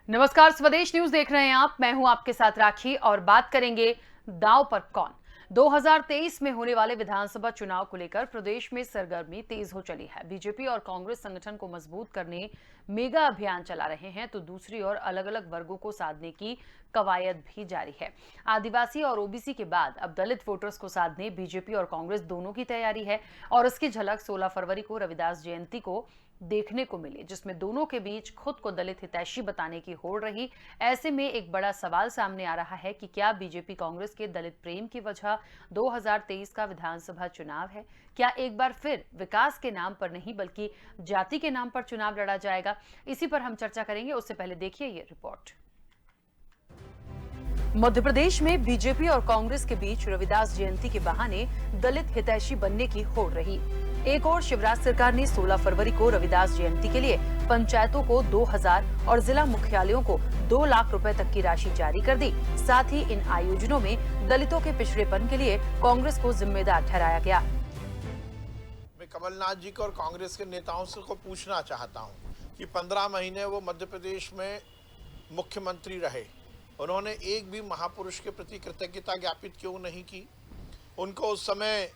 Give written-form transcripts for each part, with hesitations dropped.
नमस्कार, स्वदेश न्यूज देख रहे हैं आप। मैं हूं आपके साथ राखी और बात करेंगे दांव पर कौन। 2023 में होने वाले विधानसभा चुनाव को लेकर प्रदेश में सरगर्मी तेज हो चली है। बीजेपी और कांग्रेस संगठन को मजबूत करने मेगा अभियान चला रहे हैं, तो दूसरी ओर अलग अलग वर्गों को साधने की कवायद भी जारी है। आदिवासी और ओबीसी के बाद अब दलित वोटर्स को साधने बीजेपी और कांग्रेस दोनों की तैयारी है और इसकी झलक 16 फरवरी को रविदास जयंती को देखने को मिली, जिसमें दोनों के बीच खुद को दलित हितैषी बताने की होड़ रही। ऐसे में एक बड़ा सवाल सामने आ रहा है कि क्या बीजेपी कांग्रेस के दलित प्रेम की वजह 2023 का विधानसभा चुनाव है? क्या एक बार फिर विकास के नाम पर नहीं बल्कि जाति के नाम पर चुनाव लड़ा जाएगा? इसी पर हम चर्चा करेंगे। उससे पहले देखिए ये रिपोर्ट। मध्य प्रदेश में बीजेपी और कांग्रेस के बीच रविदास जयंती के बहाने दलित हितैषी बनने की होड़ रही। एक और शिवराज सरकार ने 16 फरवरी को रविदास जयंती के लिए पंचायतों को 2000 और जिला मुख्यालयों को 2 लाख रुपए तक की राशि जारी कर दी। साथ ही इन आयोजनों में दलितों के पिछड़ेपन के लिए कांग्रेस को जिम्मेदार ठहराया गया। मैं कमलनाथ जी को और कांग्रेस के नेताओं से को पूछना चाहता हूं कि 15 महीने वो मध्य प्रदेश में मुख्यमंत्री रहे, उन्होंने एक भी महापुरुष के प्रति कृतज्ञता ज्ञापित क्यों नहीं की? उनको उस समय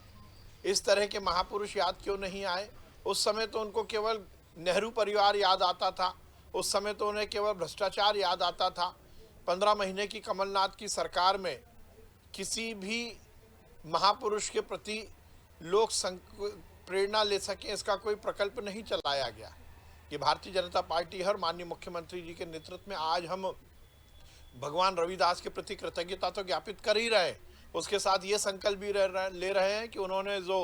इस तरह के महापुरुष याद क्यों नहीं आए? उस समय तो उनको केवल नेहरू परिवार याद आता था, उस समय तो उन्हें केवल भ्रष्टाचार याद आता था। 15 महीने की कमलनाथ की सरकार में किसी भी महापुरुष के प्रति लोग प्रेरणा ले सकें, इसका कोई प्रकल्प नहीं चलाया गया। ये भारतीय जनता पार्टी और माननीय मुख्यमंत्री जी के नेतृत्व में आज हम भगवान रविदास के प्रति कृतज्ञता तो ज्ञापित कर ही रहे हैं, उसके साथ ये संकल्प भी ले रहे हैं कि उन्होंने जो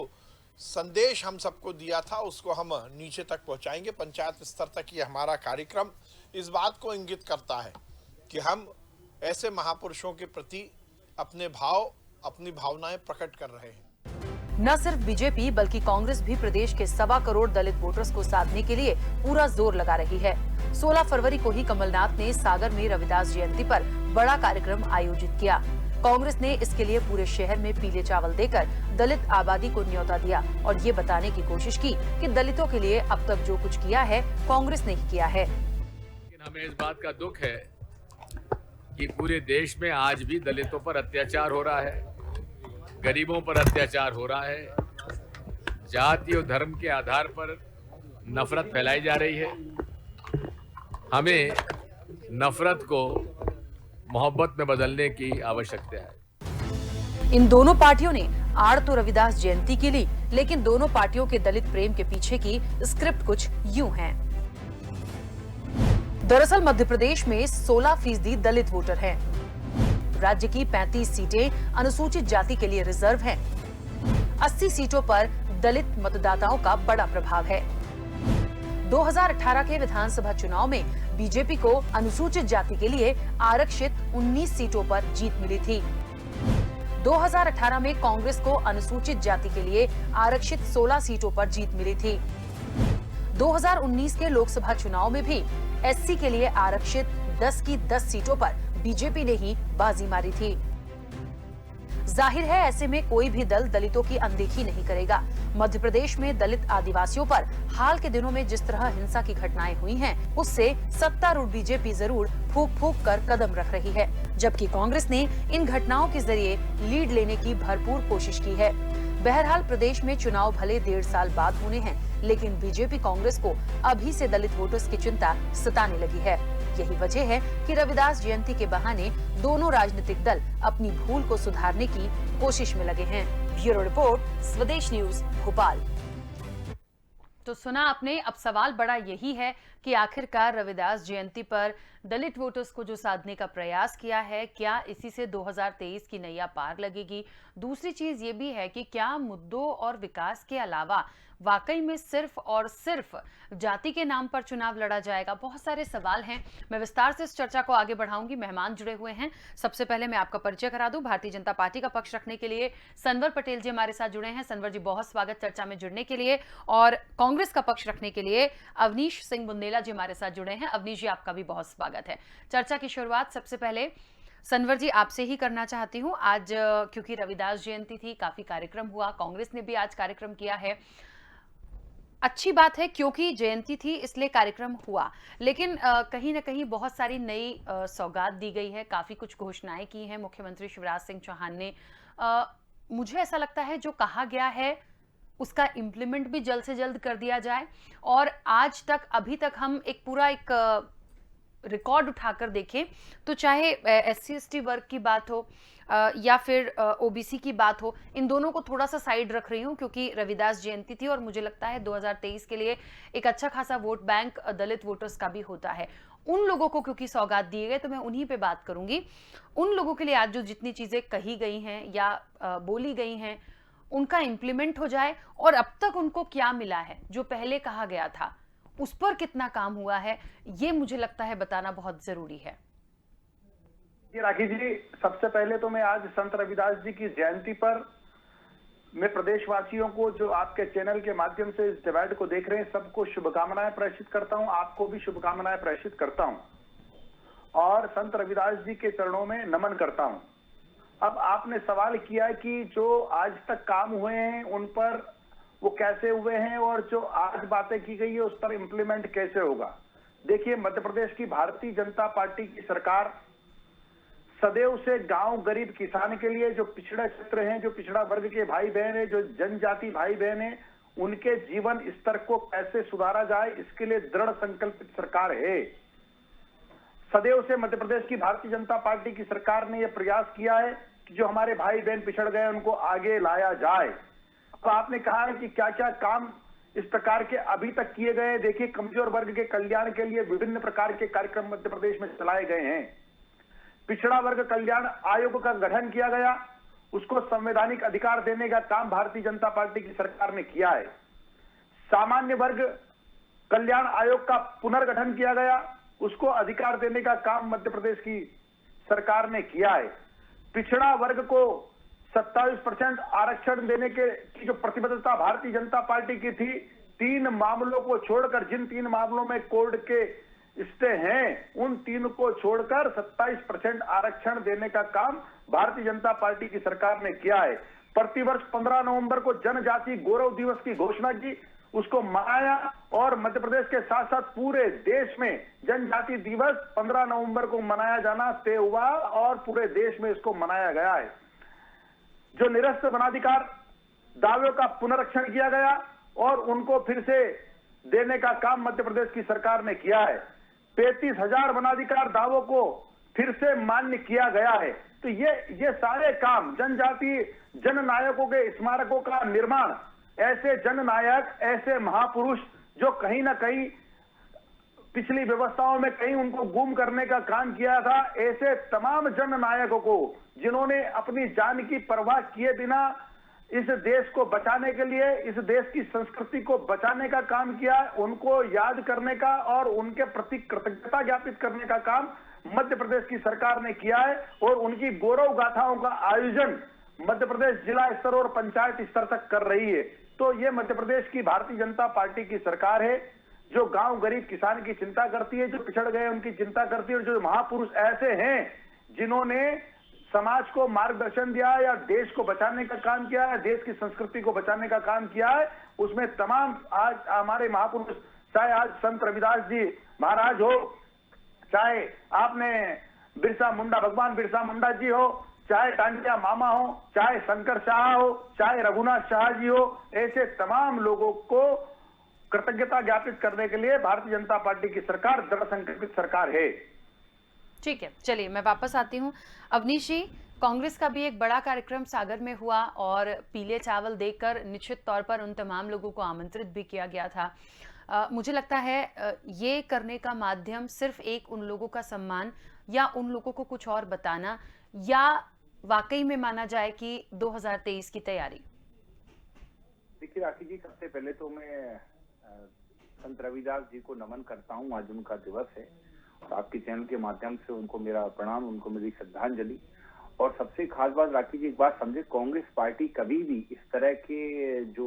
संदेश हम सबको दिया था उसको हम नीचे तक पहुंचाएंगे। पंचायत स्तर तक ये हमारा कार्यक्रम इस बात को इंगित करता है कि हम ऐसे महापुरुषों के प्रति अपने भाव, अपनी भावनाएं प्रकट कर रहे हैं। न सिर्फ बीजेपी बल्कि कांग्रेस भी प्रदेश के 1.25 करोड़ दलित वोटर्स को साधने के लिए पूरा जोर लगा रही है। 16 फरवरी को ही कमलनाथ ने सागर में रविदास जयंती पर बड़ा कार्यक्रम आयोजित किया। कांग्रेस ने इसके लिए पूरे शहर में पीले चावल देकर दलित आबादी को न्योता दिया और ये बताने की कोशिश की कि दलितों के लिए अब तक जो कुछ किया है कांग्रेस ने ही किया है। लेकिन हमें इस बात का दुख है कि पूरे देश में आज भी दलितों पर अत्याचार हो रहा है, गरीबों पर अत्याचार हो रहा है, जाति और धर्म के आधार पर नफरत फैलाई जा रही है। हमें नफरत को मोहब्बत में बदलने की आवश्यकता है। इन दोनों पार्टियों ने आड़ तो रविदास जयंती की ली, लेकिन दोनों पार्टियों के दलित प्रेम के पीछे की स्क्रिप्ट कुछ यूं है। दरअसल मध्य प्रदेश में 16% दलित वोटर हैं। राज्य की 35 सीटें अनुसूचित जाति के लिए रिजर्व हैं। 80 सीटों पर दलित मतदाताओं का बड़ा प्रभाव है। 2018 के विधानसभा चुनाव में बीजेपी को अनुसूचित जाति के लिए आरक्षित 19 सीटों पर जीत मिली थी। 2018 में कांग्रेस को अनुसूचित जाति के लिए आरक्षित 16 सीटों पर जीत मिली थी। 2019 के लोकसभा चुनाव में भी एससी के लिए आरक्षित 10 की 10 सीटों पर बीजेपी ने ही बाजी मारी थी। जाहिर है ऐसे में कोई भी दल दलितों की अनदेखी नहीं करेगा। मध्य प्रदेश में दलित आदिवासियों पर हाल के दिनों में जिस तरह हिंसा की घटनाएं हुई हैं, उससे सत्तारूढ़ बीजेपी जरूर फूंक फूंक कर कदम रख रही है, जबकि कांग्रेस ने इन घटनाओं के जरिए लीड लेने की भरपूर कोशिश की है। बहरहाल प्रदेश में चुनाव भले 1.5 साल बाद होने हैं, लेकिन बीजेपी कांग्रेस को अभी से दलित वोटर्स की चिंता सताने लगी है। यही वजह है कि रविदास जयंती के बहाने दोनों राजनीतिक दल अपनी भूल को सुधारने की कोशिश में लगे हैं। ब्यूरो रिपोर्ट, स्वदेश न्यूज, भोपाल। तो सुना आपने। अब सवाल बड़ा यही है कि आखिरकार रविदास जयंती पर दलित वोटर्स को जो साधने का प्रयास किया है, क्या इसी से 2023 की नैया पार लगेगी? दूसरी चीज ये भी है कि क्या मुद्दों और विकास के अलावा वाकई में सिर्फ और सिर्फ जाति के नाम पर चुनाव लड़ा जाएगा? बहुत सारे सवाल हैं। मैं विस्तार से इस चर्चा को आगे बढ़ाऊंगी। मेहमान जुड़े हुए हैं। सबसे पहले मैं आपका परिचय करा दूं। भारतीय जनता पार्टी का पक्ष रखने के लिए सनवर पटेल जी हमारे साथ जुड़े हैं। सनवर जी, बहुत स्वागत चर्चा में जुड़ने के लिए। और कांग्रेस का पक्ष रखने के लिए अवनीश सिंह बुंदेला जी हमारे साथ जुड़े हैं। अवनीश जी, आपका भी बहुत स्वागत है। चर्चा की शुरुआत सबसे पहले सनवर जी आपसे ही करना चाहती हूं। आज क्योंकि रविदास जयंती थी, काफी कार्यक्रम हुआ, कांग्रेस ने भी आज कार्यक्रम किया है। अच्छी बात है क्योंकि जयंती थी इसलिए कार्यक्रम हुआ, लेकिन कहीं ना कहीं बहुत सारी नई सौगात दी गई है, काफी कुछ घोषणाएं की हैं मुख्यमंत्री शिवराज सिंह चौहान ने। अ, मुझे ऐसा लगता है जो कहा गया है उसका इम्प्लीमेंट भी जल्द से जल्द कर दिया जाए। और आज तक अभी तक हम एक पूरा एक रिकॉर्ड उठाकर देखें तो चाहे SC ST वर्ग की बात हो या फिर OBC की बात हो, इन दोनों को थोड़ा सा साइड रख रही हूं क्योंकि रविदास जयंती थी और मुझे लगता है 2023 के लिए एक अच्छा खासा वोट बैंक दलित वोटर्स का भी होता है। उन लोगों को क्योंकि सौगात दिए गए तो मैं उन्हीं पे बात करूंगी। उन लोगों के लिए आज जो जितनी चीजें कही गई हैं या बोली गई हैं उनका इम्प्लीमेंट हो जाए, और अब तक उनको क्या मिला है, जो पहले कहा गया था उस पर कितना काम हुआ है, ये मुझे लगता है बताना बहुत जरूरी है। जी राखी जी, सबसे पहले तो मैं आज संत रविदास जी की जयंती पर मैं प्रदेशवासियों को जो आपके चैनल के माध्यम से इस डिबेट को देख रहे हैं सबको शुभकामनाएं प्रेषित करता हूं, आपको भी शुभकामनाएं प्रेषित करता हूं और संत रविदास जी के चरणों में नमन करता हूं। अब आपने सवाल किया कि जो आज तक काम हुए हैं उन पर वो कैसे हुए हैं और जो आज बातें की गई है उस पर इंप्लीमेंट कैसे होगा। देखिए, मध्य प्रदेश की भारतीय जनता पार्टी की सरकार सदैव से गांव गरीब किसान के लिए, जो पिछड़ा क्षेत्र हैं, जो पिछड़ा वर्ग के भाई बहन है, जो जनजाति भाई बहन है, उनके जीवन स्तर को कैसे सुधारा जाए इसके लिए दृढ़ संकल्पित सरकार है। सदैव से मध्य प्रदेश की भारतीय जनता पार्टी की सरकार ने यह प्रयास किया है कि जो हमारे भाई बहन पिछड़ गए उनको आगे लाया जाए। अब आपने कहा है कि क्या क्या काम इस प्रकार के अभी तक किए गए। देखिए, कमजोर वर्ग के कल्याण के लिए विभिन्न प्रकार के कार्यक्रम मध्य प्रदेश में चलाए गए हैं। पिछड़ा वर्ग कल्याण आयोग का गठन किया गया, उसको संवैधानिक अधिकार देने का काम भारतीय जनता पार्टी की सरकार ने किया है। सामान्य वर्ग कल्याण आयोग का पुनर्गठन किया गया, उसको अधिकार देने का काम मध्य प्रदेश की सरकार ने किया है। पिछड़ा वर्ग को 27% आरक्षण देने की जो प्रतिबद्धता भारतीय जनता पार्टी की थी, 3 मामलों को छोड़कर, जिन 3 मामलों में कोर्ट के स्टे हैं, उन 3 को छोड़कर 27% आरक्षण देने का काम भारतीय जनता पार्टी की सरकार ने किया है। प्रतिवर्ष 15 नवंबर को जनजाति गौरव दिवस की घोषणा की, उसको मनाया और मध्य प्रदेश के साथ साथ पूरे देश में जनजाति दिवस 15 नवंबर को मनाया जाना तय हुआ और पूरे देश में इसको मनाया गया है। जो निरस्त वनाधिकार दावों का पुनरीक्षण किया गया और उनको फिर से देने का काम मध्य प्रदेश की सरकार ने किया है। 35,000 वनाधिकार दावों को फिर से मान्य किया गया है। तो ये सारे काम, जनजाति जननायकों के स्मारकों का निर्माण, ऐसे जननायक, ऐसे महापुरुष जो कहीं ना कहीं पिछली व्यवस्थाओं में कहीं उनको गुम करने का काम किया था, ऐसे तमाम जननायकों को जिन्होंने अपनी जान की परवाह किए बिना इस देश को बचाने के लिए, इस देश की संस्कृति को बचाने का काम किया, उनको याद करने का और उनके प्रति कृतज्ञता ज्ञापित करने का काम मध्य प्रदेश की सरकार ने किया है। और उनकी गौरव गाथाओं का आयोजन मध्य प्रदेश जिला स्तर और पंचायत स्तर तक कर रही है। तो ये मध्य प्रदेश की भारतीय जनता पार्टी की सरकार है जो गांव गरीब किसान की चिंता करती है, जो पिछड़ गए उनकी चिंता करती है, और जो महापुरुष ऐसे हैं जिन्होंने समाज को मार्गदर्शन दिया है या देश को बचाने का काम किया है, देश की संस्कृति को बचाने का काम किया है, उसमें तमाम आज हमारे महापुरुष, चाहे आज संत रविदास जी महाराज हो, चाहे आपने बिरसा मुंडा, भगवान बिरसा मुंडा जी हो, चाहे टांडिया मामा हो, चाहे शंकर शाह हो, चाहे रघुनाथ शाह जी हो, ऐसे तमाम लोगों को कृतज्ञता ज्ञापित करने के लिए भारतीय जनता पार्टी की सरकार दृढ़ संकल्पित सरकार है। ठीक है, चलिए मैं वापस आती हूँ। अवनीश जी, कांग्रेस का भी एक बड़ा कार्यक्रम सागर में हुआ और पीले चावल देकर निश्चित तौर पर उन तमाम लोगों को आमंत्रित भी किया गया था। मुझे लगता है ये करने का माध्यम सिर्फ एक उन लोगों का सम्मान या उन लोगों को कुछ और बताना, या वाकई में माना जाए कि 2023 की तैयारी। देखिए राखी जी, सबसे पहले तो मैं संत रविदास जी को नमन करता हूं, आज उनका दिवस है और आपके चैनल के माध्यम से उनको मेरा प्रणाम, उनको मेरी श्रद्धांजलि। और सबसे खास बात राखी जी, एक बात समझे, कांग्रेस पार्टी कभी भी इस तरह के जो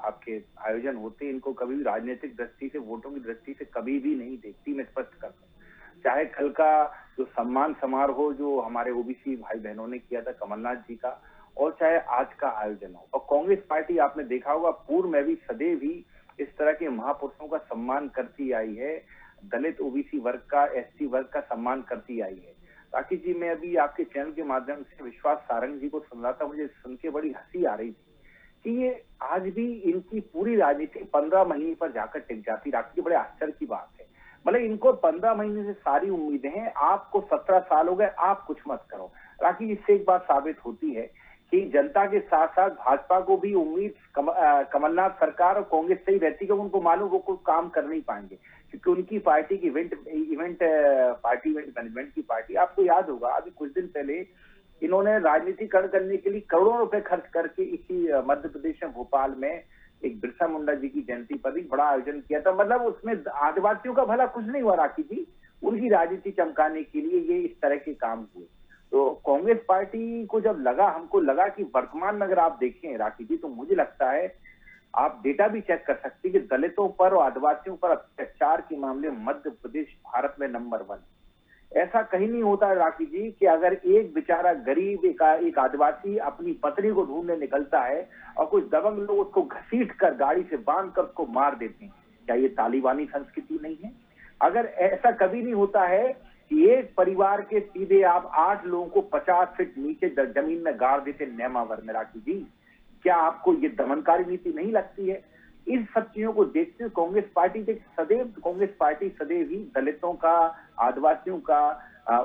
आपके आयोजन होते हैं इनको कभी भी राजनीतिक दृष्टि से, वोटों की दृष्टि से कभी भी नहीं देखती। मैं स्पष्ट करता हूँ, चाहे कल का जो सम्मान समारोह जो हमारे ओबीसी भाई बहनों ने किया था कमलनाथ जी का, और चाहे आज का आयोजन हो, और कांग्रेस पार्टी आपने देखा होगा पूर्व में भी सदैव ही इस तरह के महापुरुषों का सम्मान करती आई है, दलित ओबीसी वर्ग का, एसटी वर्ग का सम्मान करती आई है। राकेश जी, मैं अभी आपके चैनल के माध्यम से विश्वास सारंग जी को सुन रहा था, मुझे सुन के बड़ी हंसी आ रही थी कि ये आज भी इनकी पूरी राजनीति 15 महीने पर जाकर टिक जाती। राकेश जी, बड़े आश्चर्य की बात है। मतलब इनको 15 महीने से सारी उम्मीदें हैं, आपको 17 साल हो गए, आप कुछ मत करो। राकेश, इससे एक बात साबित होती है कि जनता के साथ साथ भाजपा को भी उम्मीद कमलनाथ सरकार और कांग्रेस से ही रहती है, उनको मालूम वो कोई काम कर नहीं पाएंगे, क्योंकि उनकी पार्टी की इवेंट मैनेजमेंट की पार्टी। आपको याद होगा अभी कुछ दिन पहले इन्होंने राजनीतिकरण करने के लिए करोड़ों रुपए खर्च करके इसी मध्य प्रदेश में भोपाल में एक बिरसा मुंडा जी की जयंती पर एक बड़ा आयोजन किया था। मतलब उसमें आदिवासियों का भला कुछ नहीं हुआ राखी जी, उनकी राजनीति चमकाने के लिए ये इस तरह के काम हुए। तो कांग्रेस पार्टी को जब हमको लगा कि वर्तमान में अगर आप देखें राखी जी, तो मुझे लगता है आप डेटा भी चेक कर सकते हैं कि दलितों पर और आदिवासियों पर अत्याचार के मामले में मध्य प्रदेश भारत में नंबर 1। ऐसा कहीं नहीं होता है राखी जी कि अगर एक बेचारा गरीब एक आदिवासी अपनी पत्नी को ढूंढने निकलता है और कुछ दबंग लोग उसको घसीट कर गाड़ी से बांध कर उसको मार देते हैं, क्या ये तालिबानी संस्कृति नहीं है? अगर ऐसा कभी नहीं होता है कि एक परिवार के सीधे आप 8 लोगों को 50 फीट नीचे जमीन में गाड़ देते नेमावर में, राखी जी, क्या आपको ये दमनकारी नीति नहीं लगती है? इन सब चीजों को देखते हुए कांग्रेस पार्टी सदैव ही दलितों का, आदिवासियों का,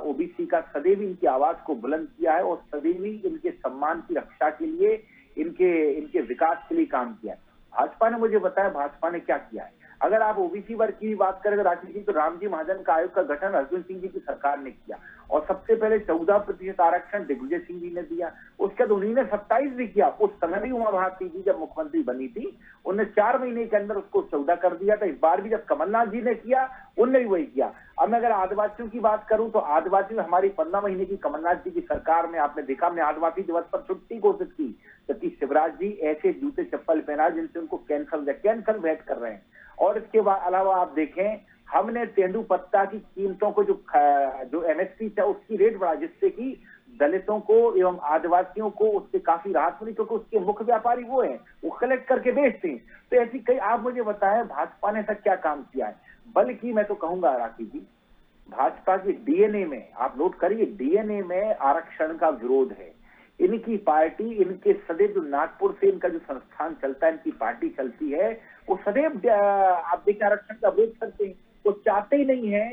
ओबीसी का सदैव इनकी आवाज को बुलंद किया है और सदैव ही इनके सम्मान की रक्षा के लिए, इनके विकास के लिए काम किया है। भाजपा ने मुझे बताया भाजपा ने क्या किया है। अगर आप ओबीसी वर्ग की बात करें राकेश जी, तो रामजी महाजन का आयोग का गठन अर्जुन सिंह जी की सरकार ने किया और सबसे पहले 14% आरक्षण दिग्विजय सिंह जी ने दिया। उसके बाद उन्हीं ने 27 भी किया। उस समय भी उमा भारती जी जब मुख्यमंत्री बनी थी, उन्होंने 4 महीने के अंदर उसको 14 कर दिया था। इस बार भी जब कमलनाथ जी ने किया, उनने भी वही किया। अब मैं अगर आदिवासियों की बात करूं तो आदिवासी में हमारी 15 महीने की कमलनाथ जी की सरकार में आपने देखा, हमने आदिवासी दिवस पर छुट्टी घोषित की, जबकि शिवराज जी ऐसे जूते चप्पल पहना जिनसे उनको कैंसल बैठ कर रहे हैं। और इसके अलावा आप देखें, हमने तेंदुपत्ता की कीमतों को जो एमएसपी था उसकी रेट बढ़ा, जिससे कि दलितों को एवं आदिवासियों को उससे काफी राहत मिली, क्योंकि उसके मुख्य व्यापारी वो हैं, वो कलेक्ट करके बेचते हैं। तो ऐसी कई, आप मुझे बताएं भाजपा ने ऐसा क्या काम किया है? बल्कि मैं तो कहूंगा राखी जी, भाजपा के डीएनए में, आप नोट करिए, डीएनए में आरक्षण का विरोध है। इनकी पार्टी, इनके सदैव जो नागपुर से इनका जो संस्थान चलता है, इनकी पार्टी चलती है, वो सदैव आप देखिए आरक्षण का विरोध करते हैं। वो चाहते ही नहीं है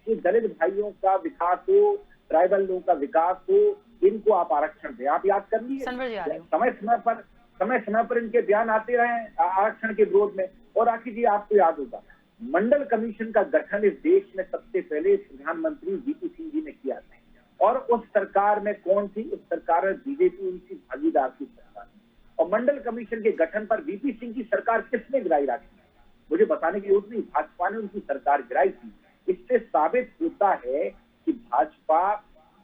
कि दलित भाइयों का विकास हो, ट्राइबल लोगों का विकास हो, इनको आप आरक्षण दें। आप याद कर लीजिए, समय समय पर इनके बयान आते रहे आरक्षण के विरोध में। और आखिर जी आपको याद होगा, मंडल कमीशन का गठन इस देश में सबसे पहले प्रधानमंत्री वीपी सिंह जी ने किया था। और उस सरकार में कौन थी? उस सरकार में बीजेपी उनकी भागीदार की सरकार। और मंडल कमीशन के गठन पर वीपी सिंह की सरकार किसने गिराई राखी? मुझे बताने की जरूरत नहीं, भाजपा ने उनकी सरकार गिराई थी। इससे साबित होता है कि भाजपा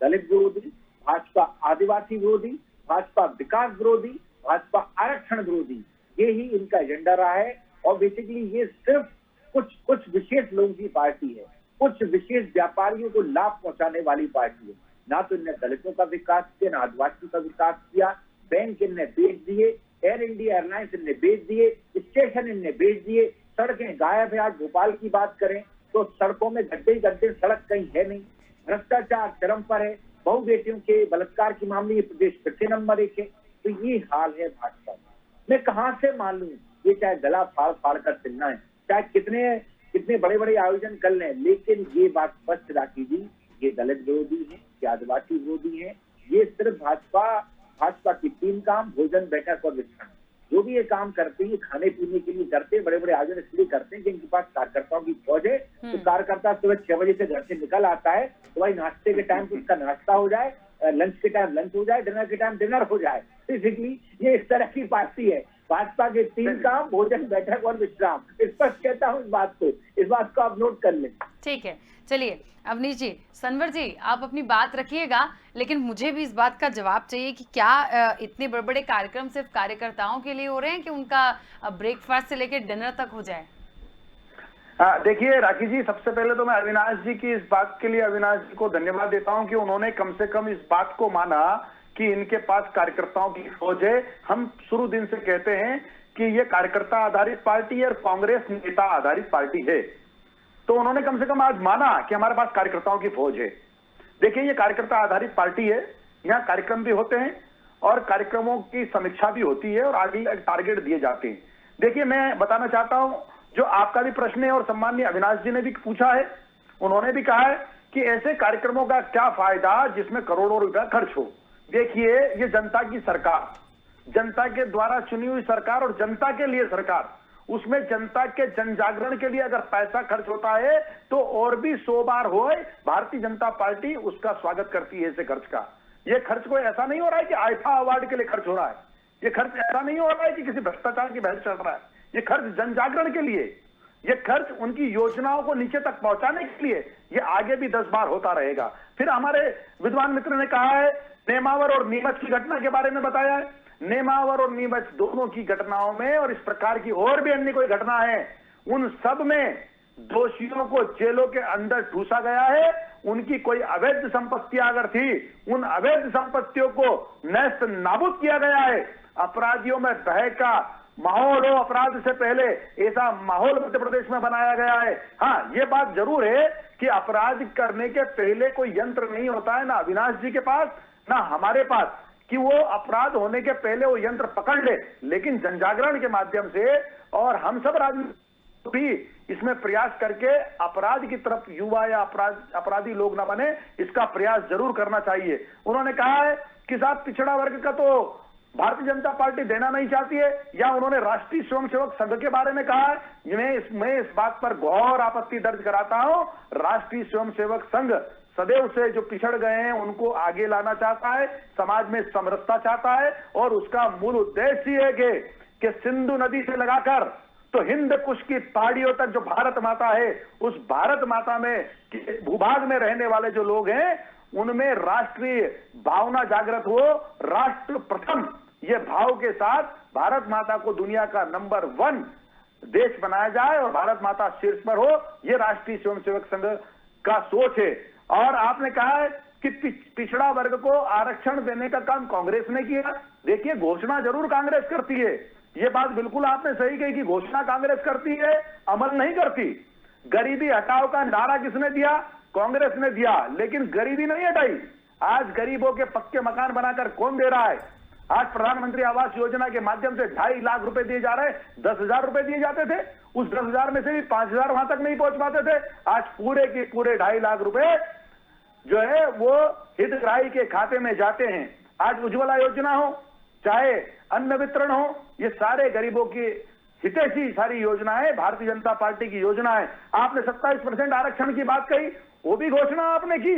दलित विरोधी, भाजपा आदिवासी विरोधी, भाजपा विकास विरोधी, भाजपा आरक्षण विरोधी, ये ही इनका एजेंडा रहा है। और बेसिकली ये सिर्फ कुछ विशेष लोगों की पार्टी है, कुछ विशेष व्यापारियों को लाभ पहुंचाने वाली पार्टी है। ना तो इनने दलितों का विकास किया, ना आदिवासियों का विकास किया। बैंक इनने बेच दिए, एयर इंडिया एयरलाइंस इनने बेच दिए, स्टेशन इनने बेच दिए, सड़कें गायब है। आज भोपाल की बात करें तो सड़कों में गड्ढे, सड़क कहीं है नहीं। भ्रष्टाचार चरम पर है। बहु बेटियों के बलात्कार के मामले ये प्रदेश फिर से नंबर 1 है। तो ये हाल है भाजपा का। मैं कहां से मान लूं, ये चाहे गला फाड़ कर चिल्लाएं, चाहे कितने बड़े बड़े आयोजन कर लें, लेकिन ये बात स्पष्ट राखी जी, ये दलित विरोधी है, ये आदिवासी विरोधी है। ये सिर्फ भाजपा की 3 काम, भोजन, बैठक और विश्राम, जो भी ये काम करते हैं खाने पीने के लिए करते हैं। बड़े बड़े आयोजन इसलिए करते हैं कि इनके पास कार्यकर्ताओं की फौज है। तो कार्यकर्ता सुबह 6 बजे से घर से निकल आता है, तो भाई नाश्ते के टाइम उसका नाश्ता हो जाए, लंच के टाइम लंच हो जाए, डिनर के टाइम डिनर हो जाए। बेसिकली ये इस तरह की पार्टी है। भाजपा के 3 काम, भोजन, बैठक और विश्राम। स्पष्ट कहता हूँ इस बात को आप नोट कर लें। ठीक है, चलिए अवनीश जी, सनवर जी, आप अपनी बात रखिएगा, लेकिन मुझे भी इस बात का जवाब चाहिए कि क्या इतने बड़े बड़े कार्यक्रम सिर्फ कार्यकर्ताओं के लिए हो रहे हैं कि उनका ब्रेकफास्ट से लेकर डिनर तक हो जाए? देखिए राखी जी, सबसे पहले तो मैं अविनाश जी की इस बात के लिए अविनाश जी को धन्यवाद देता हूं कि उन्होंने कम से कम इस बात को माना कि इनके पास कार्यकर्ताओं की फौज है। हम शुरू दिन से कहते हैं कि ये कार्यकर्ता आधारित पार्टी है और कांग्रेस नेता आधारित पार्टी है, तो उन्होंने कम से कम आज माना कि हमारे पास कार्यकर्ताओं की फौज है। देखिए, ये कार्यकर्ता आधारित पार्टी है, यहाँ कार्यक्रम भी होते हैं और कार्यक्रमों की समीक्षा भी होती है और आगे टारगेट दिए जाते हैं। देखिए, मैं बताना चाहता हूं, जो आपका भी प्रश्न है और सम्माननीय अविनाश जी ने भी पूछा है, उन्होंने भी कहा है कि ऐसे कार्यक्रमों का क्या फायदा जिसमें करोड़ों रुपया खर्च हो। देखिए, ये जनता की सरकार, जनता के द्वारा चुनी हुई सरकार और जनता के लिए सरकार, उसमें जनता के जन जागरण के लिए अगर पैसा खर्च होता है तो और भी 100 बार हो, भारतीय जनता पार्टी उसका स्वागत करती है। ऐसे खर्च का ये खर्च कोई ऐसा नहीं हो रहा है कि आईफा अवार्ड के लिए खर्च हो रहा है, ये खर्च ऐसा नहीं हो रहा है कि किसी भ्रष्टाचार की बहस चल रहा है, ये खर्च जन जागरण के लिए, ये खर्च उनकी योजनाओं को नीचे तक पहुंचाने के लिए, ये आगे भी 10 बार होता रहेगा। फिर हमारे विद्वान मित्र ने कहा है, नेमावर और नीमच की घटना के बारे में बताया है। नेमावर और नीमच दोनों की घटनाओं में और इस प्रकार की और भी अन्य कोई घटना है, उन सब में दोषियों को जेलों के अंदर ठूसा गया है। उनकी कोई अवैध संपत्तियां अगर थी, उन अवैध संपत्तियों को नष्ट नाबूद किया गया है। अपराधियों में भय का माहौल हो, अपराध से पहले ऐसा माहौल मध्य प्रदेश में बनाया गया है। हाँ, ये बात जरूर है कि अपराध करने के पहले कोई यंत्र नहीं होता है, ना अविनाश जी के पास ना हमारे पास, कि वो अपराध होने के पहले वो यंत्र पकड़ ले। लेकिन जनजागरण के माध्यम से और हम सब राजनीति भी इसमें प्रयास करके अपराध की तरफ युवा या अपराधी लोग ना बने, इसका प्रयास जरूर करना चाहिए। उन्होंने कहा है कि साहब पिछड़ा वर्ग का तो भारतीय जनता पार्टी देना नहीं चाहती है, या उन्होंने राष्ट्रीय स्वयंसेवक संघ के बारे में कहा है। मैं इस बात पर घोर आपत्ति दर्ज कराता हूं। राष्ट्रीय स्वयंसेवक संघ सदैव से जो पिछड़ गए हैं उनको आगे लाना चाहता है, समाज में समरसता चाहता है, और उसका मूल उद्देश्य है कि सिंधु नदी से लगाकर तो हिंद कुश की पहाड़ियों तक जो भारत माता है, उस भारत माता में भूभाग में रहने वाले जो लोग हैं, उनमें राष्ट्रीय भावना जागृत हो, राष्ट्र प्रथम ये भाव के साथ भारत माता को दुनिया का नंबर 1 देश बनाया जाए और भारत माता शीर्ष पर हो। ये राष्ट्रीय स्वयंसेवक संघ का सोच है। और आपने कहा है कि पिछड़ा वर्ग को आरक्षण देने का काम कांग्रेस ने किया। देखिए, घोषणा जरूर कांग्रेस करती है, ये बात बिल्कुल आपने सही कही कि घोषणा कांग्रेस करती है, अमल नहीं करती। गरीबी हटाओ का नारा किसने दिया? कांग्रेस ने दिया, लेकिन गरीबी नहीं हटाई। आज गरीबों के पक्के मकान बनाकर कौन दे रहा है? आज प्रधानमंत्री आवास योजना के माध्यम से 2.5 लाख रुपए दिए जा रहे हैं। 10,000 रुपए दिए जाते थे, उस 10,000 में से भी 5,000 वहां तक नहीं पहुंच पाते थे। आज पूरे के पूरे 2.5 लाख रुपए जो है वो हितग्राही के खाते में जाते हैं। आज उज्ज्वला योजना हो, चाहे अन्न वितरण हो, ये सारे गरीबों की हितैषी सारी योजनाएं भारतीय जनता पार्टी की योजना है। आपने 27% आरक्षण की बात कही, वो भी घोषणा आपने की,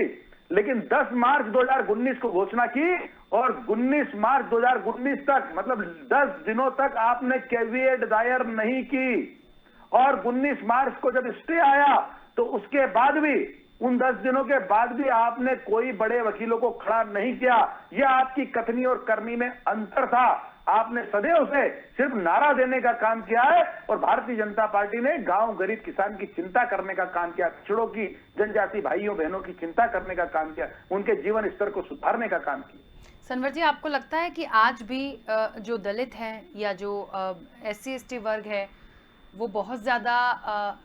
लेकिन 10 मार्च 2019 को घोषणा की और 19 मार्च 2019 तक, मतलब 10 दिनों तक आपने कैविएट दायर नहीं की। और 19 मार्च को जब स्टे आया तो उसके बाद भी, उन 10 दिनों के बाद भी आपने कोई बड़े वकीलों को खड़ा नहीं किया। यह आपकी कथनी और करनी में अंतर था। आपने सदैव से सिर्फ नारा देने का काम किया है और भारतीय जनता पार्टी ने गांव गरीब किसान की चिंता करने का काम किया, पिछड़ों की, जनजाति भाइयों बहनों की चिंता करने का काम किया, उनके जीवन स्तर को सुधारने का काम किया। सनवर जी, आपको लगता है कि आज भी जो दलित हैं या जो SC/ST वर्ग है वो बहुत ज़्यादा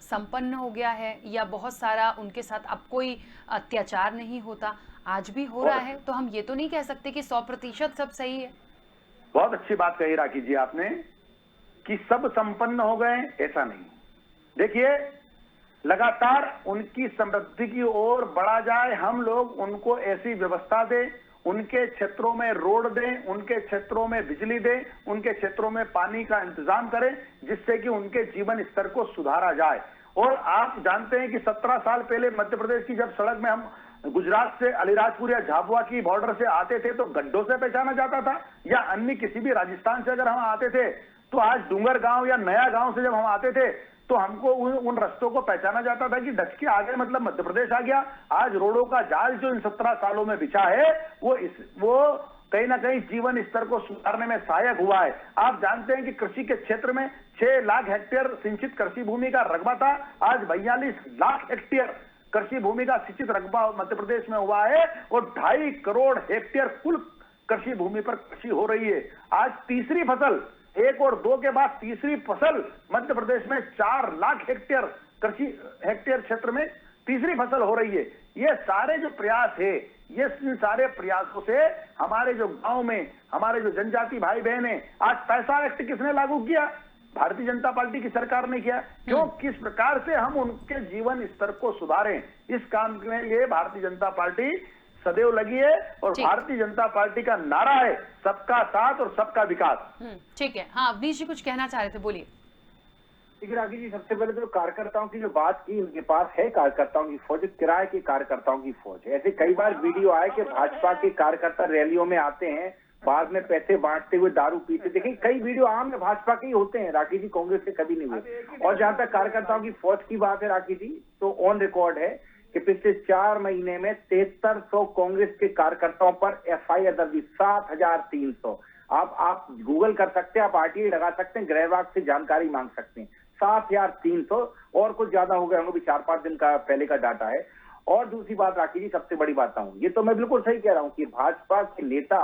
संपन्न हो गया है, या बहुत सारा उनके साथ अब कोई अत्याचार नहीं होता? आज भी हो रहा है, तो हम ये तो नहीं कह सकते कि 100% सब सही है। बहुत अच्छी बात कही राखी जी आपने कि सब संपन्न हो गए, ऐसा नहीं। देखिए, लगातार उनकी समृद्धि की ओर बढ़ा जाए, हम लोग उनको ऐसी व्यवस्था दें, उनके क्षेत्रों में रोड दें, उनके क्षेत्रों में बिजली दें, उनके क्षेत्रों में पानी का इंतजाम करें, जिससे कि उनके जीवन स्तर को सुधारा जाए। और आप जानते हैं कि 17 साल पहले मध्य प्रदेश की जब सड़क में हम गुजरात से अलीराजपुर या झाबुआ की बॉर्डर से आते थे तो गड्ढों से पहचाना जाता था, या अन्य किसी भी राजस्थान से अगर हम आते थे तो आज डूंगर गांव या नया गांव से जब हम आते थे तो हमको उन रास्तों को पहचाना जाता था कि डच के आगे मतलब मध्य प्रदेश आ गया। आज रोडों का जाल जो इन 17 सालों में बिछा है वो कहीं ना कहीं जीवन स्तर को सुधारने में सहायक हुआ है। आप जानते हैं कि कृषि के क्षेत्र में 6 लाख हेक्टेयर सिंचित कृषि भूमि का रकबा था, आज 42 लाख हेक्टेयर कृषि भूमि का सिंचित रकबा मध्य प्रदेश में हुआ है और 2.5 करोड़ हेक्टेयर कुल कृषि भूमि पर कृषि हो रही है। आज तीसरी फसल 1 और 2 के बाद तीसरी फसल मध्य प्रदेश में 4 लाख हेक्टेयर कृषि हेक्टेयर क्षेत्र में तीसरी फसल हो रही है। ये सारे जो प्रयास है, ये इन सारे प्रयासों से हमारे जो गांव में हमारे जो जनजाति भाई बहन है, आज पैसा एक्ट किसने लागू किया? भारतीय जनता पार्टी की सरकार ने किया। क्यों? किस प्रकार से हम उनके जीवन स्तर को सुधारें, इस काम के लिए भारतीय जनता पार्टी सदैव लगी है और भारतीय जनता पार्टी का नारा है सबका साथ और सबका विकास। ठीक है। हाँ, अवनीश जी कुछ कहना चाह रहे थे, बोलिए। देखिए राखी जी, सबसे पहले तो कार्यकर्ताओं की जो बात की, उनके पास है कार्यकर्ताओं की फौज, किराए के कार्यकर्ताओं की फौज। ऐसे कई बार वीडियो आए कि भाजपा के कार्यकर्ता रैलियों में आते हैं, बाद में पैसे बांटते हुए दारू पीते। देखिए कई वीडियो आम में भाजपा के ही होते हैं राखी जी, कांग्रेस के कभी नहीं हुए। और जहां तक कार्यकर्ताओं की फौज की बात है राखी जी, तो ऑन रिकॉर्ड है कि पिछले 4 महीने में 7300 कांग्रेस के कार्यकर्ताओं पर FIR दर्ज हुई, 7300। आप गूगल कर सकते हैं, आप RTI लगा सकते हैं, गृह विभाग से जानकारी मांग सकते हैं। 7300 और कुछ ज्यादा हो गए होंगे, 4-5 दिन का पहले का डाटा है। और दूसरी बात राखी जी, सबसे बड़ी बात हूं, ये तो मैं बिल्कुल सही कह रहा हूं कि भाजपा के नेता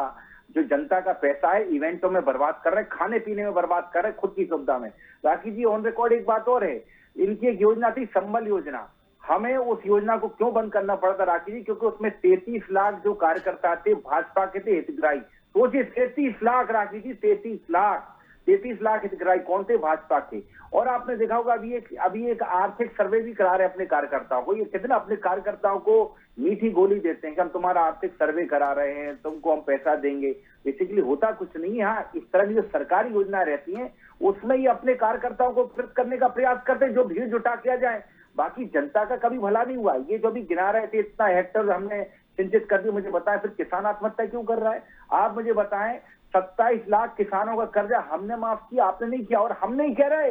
जो जनता का पैसा है इवेंटों में बर्बाद कर रहे हैं, खाने पीने में बर्बाद कर रहे हैं, खुद की सुविधा में। राखी जी ऑन रिकॉर्ड एक बात और है, इनकी एक योजना थी संबल योजना, हमें उस योजना को क्यों बंद करना पड़ा था राखी जी? क्योंकि उसमें 33 लाख जो कार्यकर्ता थे भाजपा के थे हितग्राही। सोचिए 33 लाख राखी जी, 33 लाख हितग्राही कौन थे? भाजपा के। और आपने देखा होगा अभी एक आर्थिक सर्वे भी करा रहे हैं अपने कार्यकर्ताओं को। ये कितना अपने कार्यकर्ताओं को मीठी गोली देते हैं कि हम तुम्हारा आर्थिक सर्वे करा रहे हैं, तुमको हम पैसा देंगे। बेसिकली होता कुछ नहीं है। हाँ, इस तरह की जो सरकारी योजना रहती है उसमें ही अपने कार्यकर्ताओं को प्रेरित करने का प्रयास करते हैं, जो भीड़ जुटा किया जाए। बाकी जनता का कभी भला नहीं हुआ। ये जो भी गिना रहे थे इतना हेक्टर हमने सिंचित कर दिया, मुझे बताएं फिर किसान आत्महत्या क्यों कर रहा है? आप मुझे बताएं, 27 लाख किसानों का कर्जा हमने माफ किया, आपने नहीं किया। और हम नहीं कह रहे,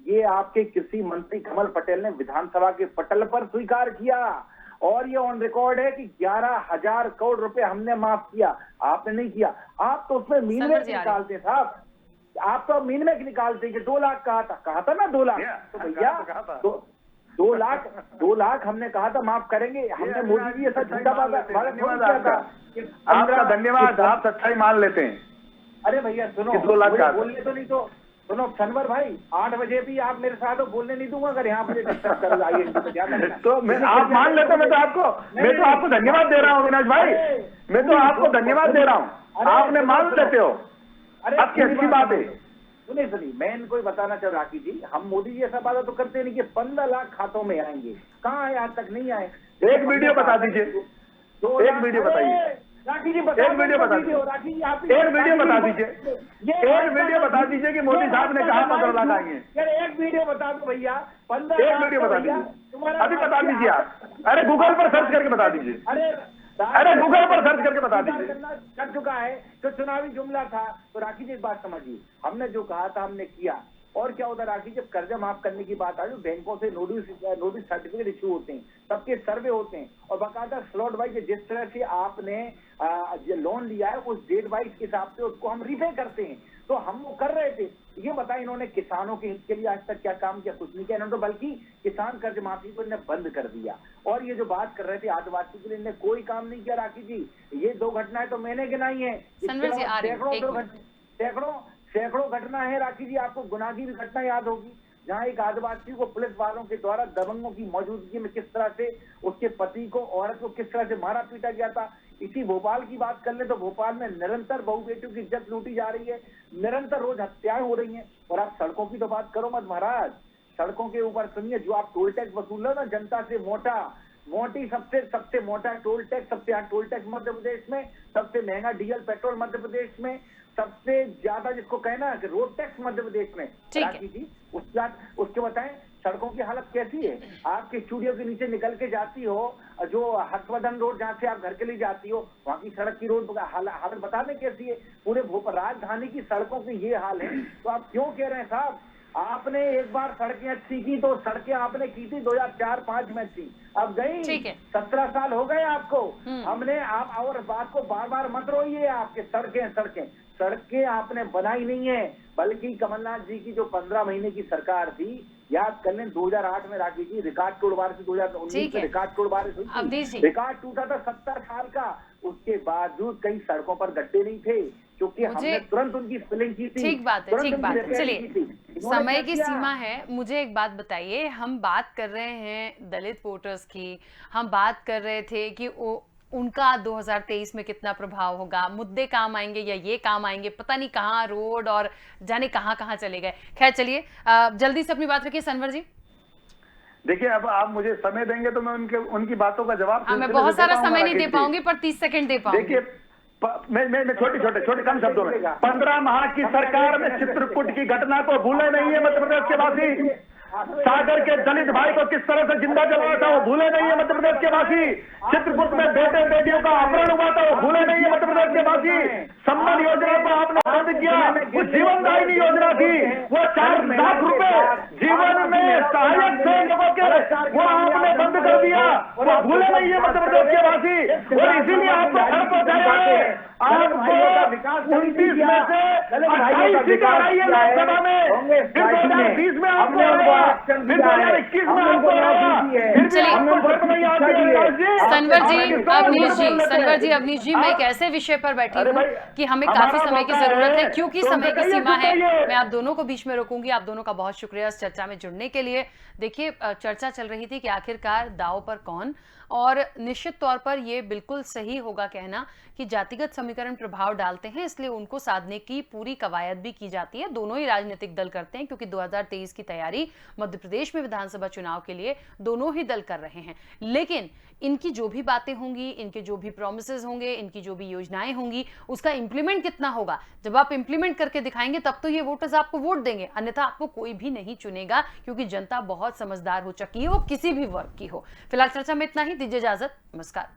ये आपके कृषि मंत्री कमल पटेल ने विधानसभा के पटल पर स्वीकार किया। और ये ऑन रिकॉर्ड है कि 11,000 करोड़ रुपए हमने माफ किया, आपने नहीं किया। आप तो उसमें मीन में निकालते साहब, आप तो मीन में निकालते कि 2 लाख कहा था ना 2 लाख। तो भैया 2 लाख हमने कहा था माफ करेंगे। हमने मोदी जी ऐसा झूठा वादा किया था। आपका धन्यवाद, आप सच्चाई मान लेते हैं। अरे भैया सुनो, 2 लाख बोलने तो नहीं तो सुनो सनवर भाई, 8 बजे भी आप मेरे साथ हो, बोलने नहीं दूंगा अगर यहाँ मुझे डिस्टर्ब कर आइए तो आप मान लेते, मैं तो आपको धन्यवाद दे रहा हूँ अविनाश भाई, मैं तो आपको धन्यवाद दे रहा हूँ, आपने मान लेते हो। आपकी अच्छी बात है। सुनिए, मैं इनको ही बताना चाह राखी जी, हम मोदी जी ऐसा वादा तो करते नहीं कि 15 लाख खातों में आएंगे। कहाँ है? आज तक नहीं आए। एक वीडियो बता दीजिए, एक वीडियो बताइए राखी जी, एक वीडियो बता दीजिए, राखी जी आप एक वीडियो बता दीजिए, एक वीडियो बता दीजिए कि मोदी साहब ने कहा 15 लाख आएंगे। एक वीडियो बता दो भैया, 15 एक वीडियो बता दीजिए, अभी बता दीजिए आप। अरे गूगल पर सर्च करके बता दीजिए, अरे गूगल पर सर्च करके बता दीजिए। कर चुका है तो चुनावी जुमला था। तो राखी जी एक बात समझिए, हमने जो कहा था हमने किया। और क्या होता है राखी, जब कर्जा माफ करने की बात आई तो बैंकों से नोटिस सर्टिफिकेट इश्यू होते हैं, सबके सर्वे होते हैं और बाकायदा स्लॉट वाइज जिस तरह से आपने लोन लिया है उस डेट वाइज के हिसाब से उसको हम रिपे करते हैं। तो हम वो कर रहे थे। ये बताएं इन्होंने किसानों के हित के लिए आज तक क्या काम किया? कुछ नहीं किया इन्होंने, तो बल्कि किसान कर्ज माफी को इन्हें बंद कर दिया। और ये जो बात कर रहे थे आदिवासी के लिए, इन्हें कोई काम नहीं किया राखी जी। ये 2 घटनाएं तो मैंने गिनाई है, सैकड़ों घटना है राखी जी। आपको गुनाह की भी घटना याद होगी जहां एक आदिवासी को पुलिस वालों के द्वारा दबंगों की मौजूदगी में किस तरह से उसके पति को, औरत को किस तरह से मारा पीटा गया था। इसी भोपाल की बात कर ले तो भोपाल में निरंतर बहू बेटियों की इज्जत लूटी जा रही है, निरंतर रोज हत्याएं हो रही हैं। और आप सड़कों की तो बात करो मत महाराज, सड़कों के ऊपर सुनिए, जो आप टोल टैक्स वसूल रहे हो ना जनता से, मोटी सबसे मोटा टोल टैक्स, सबसे यहाँ टोल टैक्स मध्य प्रदेश में, सबसे महंगा डीजल पेट्रोल मध्य प्रदेश में, सबसे ज्यादा जिसको कहना कि रोड टैक्स मध्य प्रदेश में। राखी जी उसके बताएं सड़कों की हालत कैसी है? आपके स्टूडियो के नीचे निकल के जाती हो, जो हर्षवर्धन रोड जहाँ से आप घर के लिए जाती हो, वहाँ की सड़क की रोड हालत बता दें कैसी है? पूरे राजधानी की सड़कों के ये हाल है। तो आप क्यों कह रहे हैं साहब? आपने एक बार सड़कें अच्छी की तो सड़कें आपने की थी 2004-05 में थी, अब गई 17 साल हो गए आपको। हमने आप और बात को बार बार मत रोइए, आपके सड़कें आपने बनाई नहीं है, बल्कि कमलनाथ जी की जो 15 महीने की सरकार थी, याद कर लें 2008 में राखी जी रिकॉर्ड तोड़ बारिश हुई, 2019 में रिकॉर्ड तोड़ बारिश हुई, रिकॉर्ड टूटा था 70 साल का। उसके बावजूद कई सड़कों पर गड्ढे नहीं थे क्योंकि हमने तुरंत उनकी फिलिंग की थी। ठीक बात है, ठीक बात है। चलिए, इन्होंने समय क्या की किया? सीमा है। मुझे एक बात बताइए, हम बात कर रहे हैं दलित वोटर्स की, हम बात कर रहे थे कि उनका 2023 में कितना प्रभाव होगा, मुद्दे काम आएंगे या ये काम आएंगे, पता नहीं कहाँ रोड और जाने कहाँ कहाँ चले गए। खैर चलिए, जल्दी से अपनी बात रखिए सनवर जी। देखिए, अब आप मुझे समय देंगे तो मैं उनकी बातों का जवाब मैं बहुत सारा समय नहीं दे पाऊंगी, पर 30 सेकंड दे पाऊंगी। देखिए, मैं छोटे कम शब्दों में 15 माह की सरकार में चित्रकूट की घटना को भूले नहीं है मध्य प्रदेश के वासी। सागर के दलित भाई को किस तरह से जिंदा जलाया था वो भूले नहीं है मध्य प्रदेश के वासी। चित्रकूट में बेटे बेटियों का अपहरण हुआ था वो भूले नहीं है मध्य प्रदेश के वासी। सम्मान योजना को आपने रद्द किया, वो जीवनदायिनी योजना थी, वो 4 लाख रुपए जीवन में सहायक थे लोगों के, वो आपने बंद कर दिया, वो भूले नहीं है मध्य प्रदेश के वासी। और इसीलिए आपको घर पहुंचाया है। आपको 29 में से 28 सीटें आई है लोकसभा में, फिर 2020 में आपको हराया, फिर 2021 में आपको हराया, फिर भी आपको शर्म नहीं आती है। सनवर जी, अवनीश जी, मैं एक ऐसे विषय पर बैठी हूँ कि हमें काफी समय की जरूरत है, क्योंकि समय की सीमा है। मैं आप दोनों को बीच में रोकूंगी। आप दोनों का बहुत शुक्रिया इस चर्चा में जुड़ने के लिए। देखिए, चर्चा चल रही थी कि आखिरकार दांव पर कौन, और निश्चित तौर पर यह बिल्कुल सही होगा कहना कि जातिगत समीकरण प्रभाव डालते हैं, इसलिए उनको साधने की पूरी कवायद भी की जाती है। दोनों ही राजनीतिक दल करते हैं, क्योंकि 2023 की तैयारी मध्य प्रदेश में विधानसभा चुनाव के लिए दोनों ही दल कर रहे हैं। लेकिन इनकी जो भी बातें होंगी, इनके जो भी प्रॉमिसेस होंगे, इनकी जो भी योजनाएं होंगी, उसका इंप्लीमेंट कितना होगा, जब आप इंप्लीमेंट करके दिखाएंगे तब तो ये वोटर्स आपको वोट देंगे, अन्यथा आपको कोई भी नहीं चुनेगा, क्योंकि जनता बहुत समझदार हो चुकी है, वो किसी भी वर्ग की हो। फिलहाल चर्चा में इतना ही, दीजिए इजाजत, नमस्कार।